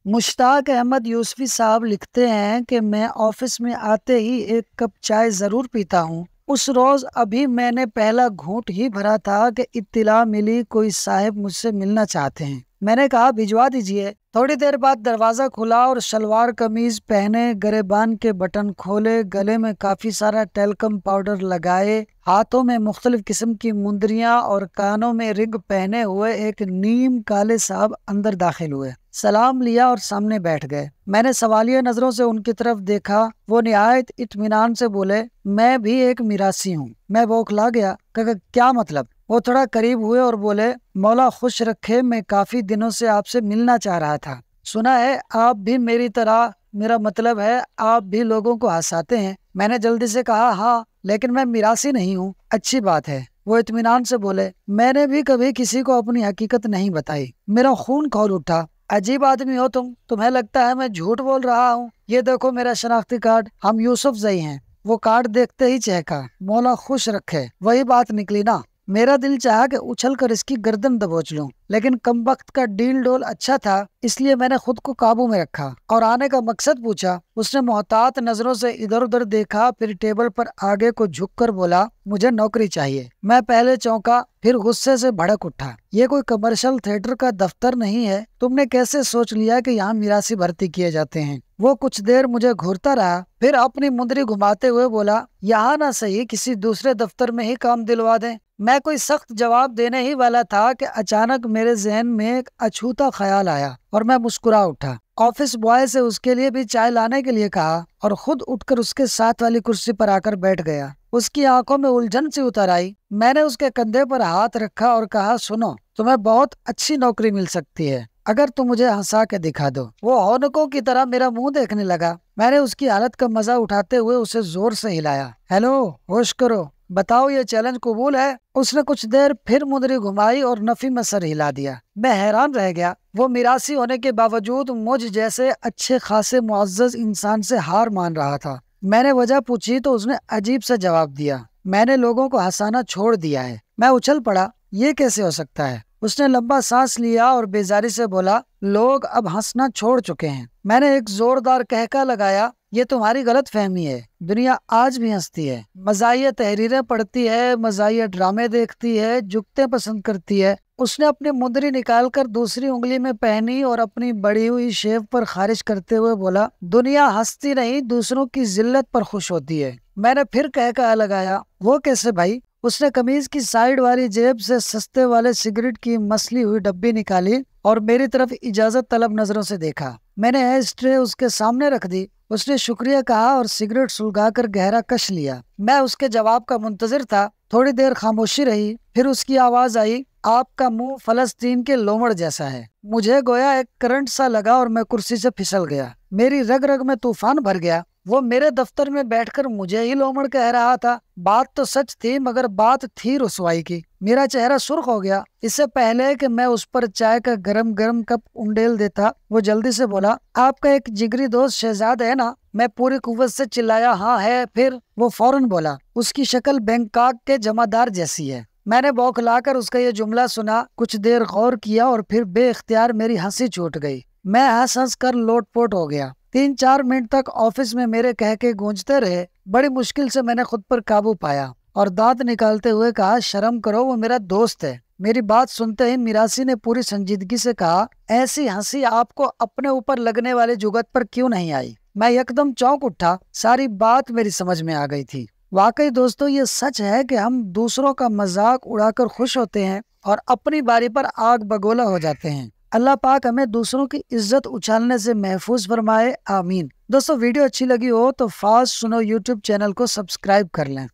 मुश्ताक अहमद यूसुफी साहब लिखते हैं कि मैं ऑफिस में आते ही एक कप चाय जरूर पीता हूँ। उस रोज अभी मैंने पहला घूंट ही भरा था कि इत्तिला मिली कोई साहब मुझसे मिलना चाहते हैं। मैंने कहा भिजवा दीजिए। थोड़ी देर बाद दरवाजा खुला और शलवार कमीज पहने, गरेबान के बटन खोले, गले में काफी सारा टेल्कम पाउडर लगाए, हाथों में मुख्तलिफ किस्म की मुंदरियां और कानों में रिंग पहने हुए एक नीम काले साहब अंदर दाखिल हुए। सलाम लिया और सामने बैठ गए। मैंने सवालिया नजरों से उनकी तरफ देखा। वो निहायत इत्मीनान से बोले, मैं भी एक मिरासी हूँ। मैं बौखला गया। कहा, क्या मतलब? वो थोड़ा करीब हुए और बोले, मौला खुश रखे, मैं काफी दिनों से आपसे मिलना चाह रहा था। सुना है आप भी मेरी तरह, मेरा मतलब है आप भी लोगों को हंसाते हैं। मैंने जल्दी से कहा, हाँ, लेकिन मैं मिरासी नहीं हूँ। अच्छी बात है। वो इत्मीनान से बोले, मैंने भी कभी किसी को अपनी हकीकत नहीं बताई। मेरा खून खौल उठा। अजीब आदमी हो तुम, तुम्हें लगता है मैं झूठ बोल रहा हूँ। ये देखो मेरा शनाख्ती कार्ड, हम यूसुफ जई हैं। वो कार्ड देखते ही चहका। मौला खुश रखे, वही बात निकली ना। मेरा दिल चाहा कि उछल कर इसकी गर्दन दबोच लूं, लेकिन कमबख्त का डील डोल अच्छा था, इसलिए मैंने खुद को काबू में रखा और आने का मकसद पूछा। उसने मोहतात नजरों से इधर उधर देखा, फिर टेबल पर आगे को झुककर बोला, मुझे नौकरी चाहिए। मैं पहले चौंका, फिर गुस्से से भड़क उठा। ये कोई कमर्शियल थिएटर का दफ्तर नहीं है। तुमने कैसे सोच लिया कि यहाँ मिरासी भर्ती किए जाते हैं? वो कुछ देर मुझे घूरता रहा, फिर अपनी मुंदरी घुमाते हुए बोला, यहाँ ना सही किसी दूसरे दफ्तर में ही काम दिलवा दें। मैं कोई सख्त जवाब देने ही वाला था कि अचानक मेरे जहन में एक अछूता ख्याल आया और मैं मुस्कुरा उठा। ऑफिस बॉय से उसके लिए भी चाय लाने के लिए कहा और खुद उठकर उसके साथ वाली कुर्सी पर आकर बैठ गया। उसकी आंखों में उलझन सी उतर आई। मैंने उसके कंधे पर हाथ रखा और कहा, सुनो, तुम्हें बहुत अच्छी नौकरी मिल सकती है अगर तुम मुझे हंसा के दिखा दो। वो हौनकों की तरह मेरा मुंह देखने लगा। मैंने उसकी हालत का मजा उठाते हुए उसे जोर से हिलाया। हेलो, होश करो, बताओ ये चैलेंज कबूल है? उसने कुछ देर फिर मुंदरी घुमाई और नफी में सर हिला दिया। मैं हैरान रह गया। वो मिरासी होने के बावजूद मुझ जैसे अच्छे खासे मुअज़्ज़ज़ इंसान से हार मान रहा था। मैंने वजह पूछी तो उसने अजीब सा जवाब दिया, मैंने लोगों को हंसाना छोड़ दिया है। मैं उछल पड़ा, ये कैसे हो सकता है? उसने लंबा सांस लिया और बेजारी से बोला, लोग अब हंसना छोड़ चुके हैं। मैंने एक जोरदार कहका लगाया, ये तुम्हारी गलत फहमी है। दुनिया आज भी हंसती है, मज़ाहिया तहरीरें पढ़ती है, मज़ाहिया ड्रामे देखती है, जुगते पसंद करती है। उसने अपनी मुंदरी निकालकर दूसरी उंगली में पहनी और अपनी बड़ी हुई शेव पर खारिज करते हुए बोला, दुनिया हंसती नहीं, दूसरों की जिल्लत पर खुश होती है। मैंने फिर कहका लगाया, वो कैसे भाई? उसने कमीज की साइड वाली जेब से सस्ते वाले सिगरेट की मसली हुई डब्बी निकाली और मेरी तरफ इजाजत तलब नजरों से देखा। मैंने एश ट्रे उसके सामने रख दी। उसने शुक्रिया कहा और सिगरेट सुलगाकर गहरा कश लिया। मैं उसके जवाब का मुंतजिर था। थोड़ी देर खामोशी रही, फिर उसकी आवाज आई, आपका मुंह फलस्तीन के लोमड़ जैसा है। मुझे गोया एक करंट सा लगा और मैं कुर्सी से फिसल गया। मेरी रग रग में तूफान भर गया। वो मेरे दफ्तर में बैठकर मुझे ही लोमड़ कह रहा था। बात तो सच थी, मगर बात थी रुसवाई की। मेरा चेहरा सुर्ख हो गया। इससे पहले कि मैं उस पर चाय का गरम गरम कप उंडेल देता, वो जल्दी से बोला, आपका एक जिगरी दोस्त शहजाद है ना? मैं पूरी कुव्वत से चिल्लाया, हाँ है। फिर वो फौरन बोला, उसकी शक्ल बैंकॉक के जमादार जैसी है। मैंने बौखलाकर उसका ये जुमला सुना, कुछ देर गौर किया और फिर बेख्तियार मेरी हंसी छूट गई। मैं हंस हंस कर लोटपोट हो गया। 3-4 मिनट तक ऑफिस में मेरे कहके गूंजते रहे। बड़ी मुश्किल से मैंने खुद पर काबू पाया और दांत निकालते हुए कहा, शर्म करो, वो मेरा दोस्त है। मेरी बात सुनते ही मिरासी ने पूरी संजीदगी से कहा, ऐसी हंसी आपको अपने ऊपर लगने वाले जुगत पर क्यों नहीं आई? मैं एकदम चौंक उठा। सारी बात मेरी समझ में आ गई थी। वाकई दोस्तों, ये सच है कि हम दूसरों का मजाक उड़ाकर खुश होते हैं और अपनी बारी पर आग बगोला हो जाते हैं। अल्लाह पाक हमें दूसरों की इज्जत उछालने से महफूज फरमाए, आमीन। दोस्तों, वीडियो अच्छी लगी हो तो फास्ट सुनो यूट्यूब चैनल को सब्सक्राइब कर लें।